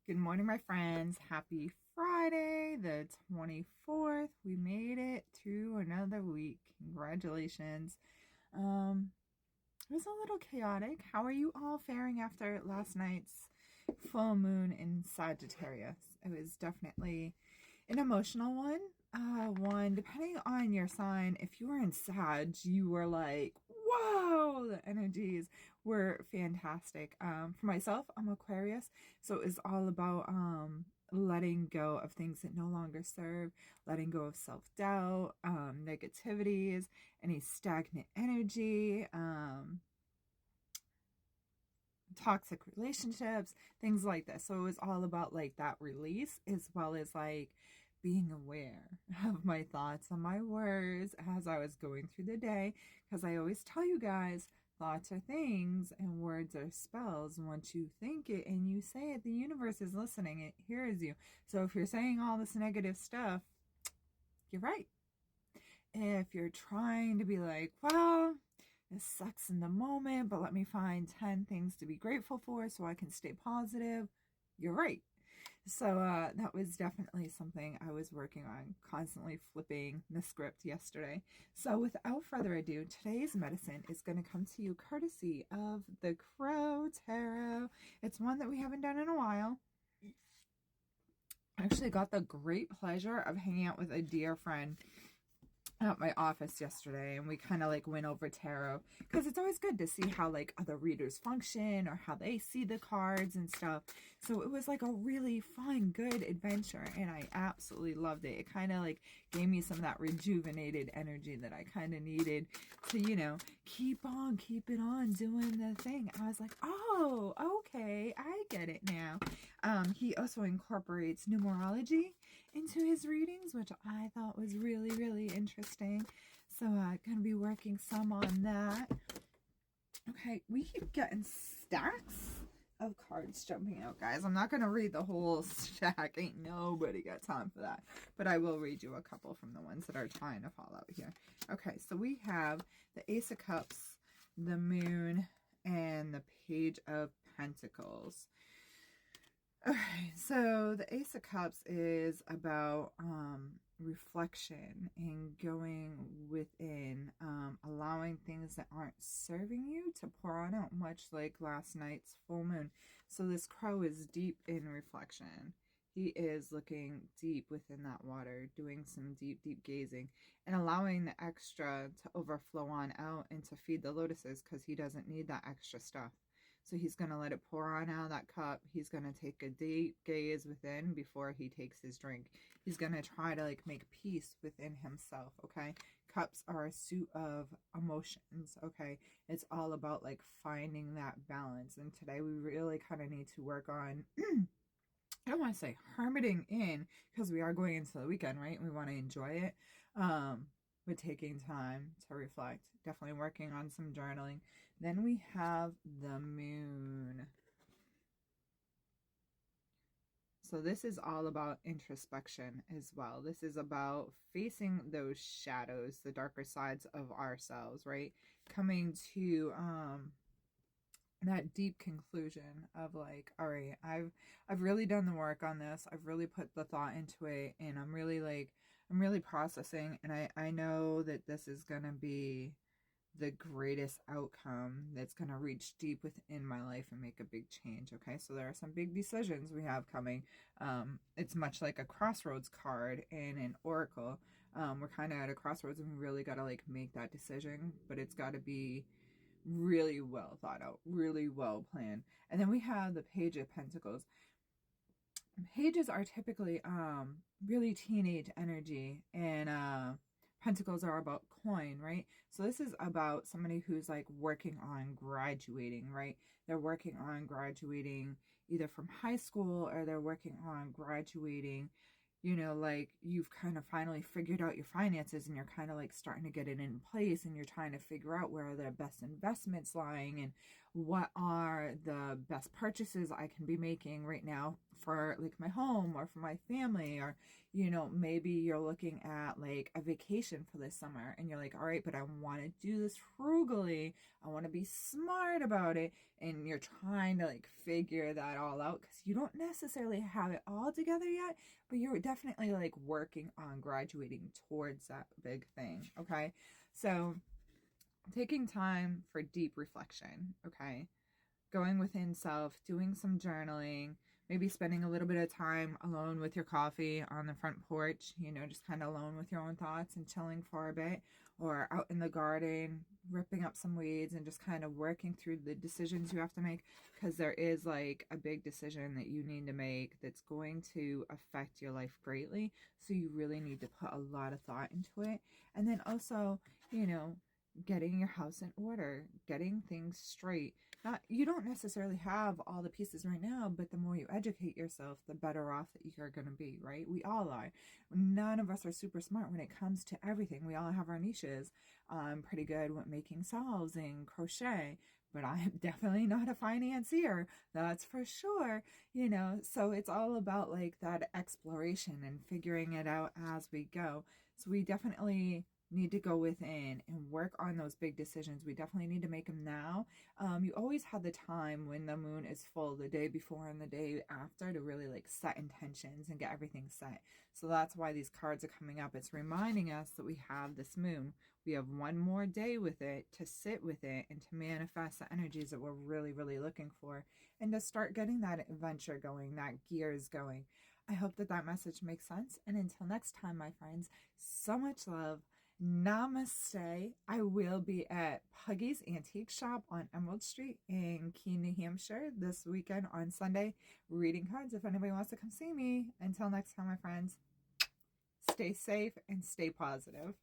Good morning, my friends. Happy Friday, the 24th. We made it through another week. Congratulations. Um, it was a little chaotic. How are you all faring after last night's full moon in Sagittarius? It was definitely an emotional one. One, depending on your sign, if you were in Sag, you were like, whoa, the energies were fantastic. For myself, I'm Aquarius, so it was all about letting go of things that no longer serve, letting go of self-doubt, negativities, any stagnant energy, toxic relationships, things like this. So it was all about like that release, as well as like being aware of my thoughts and my words as I was going through the day. Because I always tell you guys, thoughts are things and words are spells. Once you think it and you say it, the universe is listening. It hears you. So if you're saying all this negative stuff, you're right. If you're trying to be like, well, this sucks in the moment, but let me find 10 things to be grateful for so I can stay positive, you're right. So that was definitely something I was working on, constantly flipping the script yesterday. So without further ado, today's medicine is going to come to you courtesy of the Crow Tarot. It's one that we haven't done in a while. I actually got the great pleasure of hanging out with a dear friend at my office yesterday, and we kind of like went over tarot because it's always good to see how like other readers function or how they see the cards and stuff. So it was like a really fun, good adventure, and I absolutely loved it. It kind of like gave me some of that rejuvenated energy that I kind of needed to, keep it on doing the thing. I was like, oh, okay, I get it now. He also incorporates numerology into his readings, which I thought was really, really interesting. So I'm going to be working some on that. Okay, we keep getting stacks of cards jumping out, guys. I'm not going to read the whole stack. Ain't nobody got time for that. But I will read you a couple from the ones that are trying to fall out here. Okay, so we have the Ace of Cups, the Moon, and the Page of Pentacles. Okay, so the Ace of Cups is about reflection and going within, allowing things that aren't serving you to pour on out, much like last night's full moon. So this crow is deep in reflection. He is looking deep within that water, doing some deep, deep gazing, and allowing the extra to overflow on out and to feed the lotuses, because he doesn't need that extra stuff. So he's going to let it pour on out of that cup. He's going to take a deep gaze within before he takes his drink. He's going to try to like make peace within himself, okay? Cups are a suit of emotions, okay? It's all about like finding that balance. And today we really kind of need to work on I don't want to say hermiting in, because we are going into the weekend, right? We want to enjoy it. But taking time to reflect, definitely working on some journaling. Then we have the moon. So this is all about introspection as well. This is about facing those shadows, the darker sides of ourselves, right? Coming to that deep conclusion of like, all right, I've really done the work on this. I've really put the thought into it, and I'm really processing, and I know that this is going to be the greatest outcome that's going to reach deep within my life and make a big change. Okay, so there are some big decisions we have coming. It's much like a crossroads card in an oracle. We're kind of at a crossroads, and we really got to like make that decision, but it's got to be really well thought out, really well planned. And then we have the Page of Pentacles. Pages are typically really teenage energy, and pentacles are about coin, right? So this is about somebody who's like working on graduating, right? They're working on graduating either from high school, or they're working on graduating, like you've kind of finally figured out your finances, and you're kind of like starting to get it in place, and you're trying to figure out where are the best investments lying, and what are the best purchases I can be making right now for like my home or for my family, or maybe you're looking at like a vacation for this summer and you're like, all right, but I want to do this frugally, I want to be smart about it, and you're trying to like figure that all out because you don't necessarily have it all together yet, but you're definitely like working on graduating towards that big thing. Okay, so taking time for deep reflection, okay? Going within self, doing some journaling, maybe spending a little bit of time alone with your coffee on the front porch, just kind of alone with your own thoughts and chilling for a bit, or out in the garden, ripping up some weeds and just kind of working through the decisions you have to make, because there is like a big decision that you need to make that's going to affect your life greatly. So you really need to put a lot of thought into it. And then also, getting your house in order, getting things straight. Not, you don't necessarily have all the pieces right now, but the more you educate yourself, the better off that you're going to be, right? We all are. None of us are super smart when it comes to everything. We all have our niches. I'm pretty good with making salves and crochet, but I am definitely not a financier. That's for sure. So it's all about like that exploration and figuring it out as we go. So we definitely need to go within and work on those big decisions. We definitely need to make them now. You always have the time when the moon is full, the day before and the day after, to really like set intentions and get everything set. So that's why these cards are coming up. It's reminding us that we have this moon. We have one more day with it to sit with it and to manifest the energies that we're really, really looking for, and to start getting that adventure going, that gears going. I hope that that message makes sense. And until next time, my friends, so much love. Namaste. I will be at Puggy's Antique Shop on Emerald Street in Keene, New Hampshire this weekend on Sunday, reading cards if anybody wants to come see me. Until next time, my friends, stay safe and stay positive.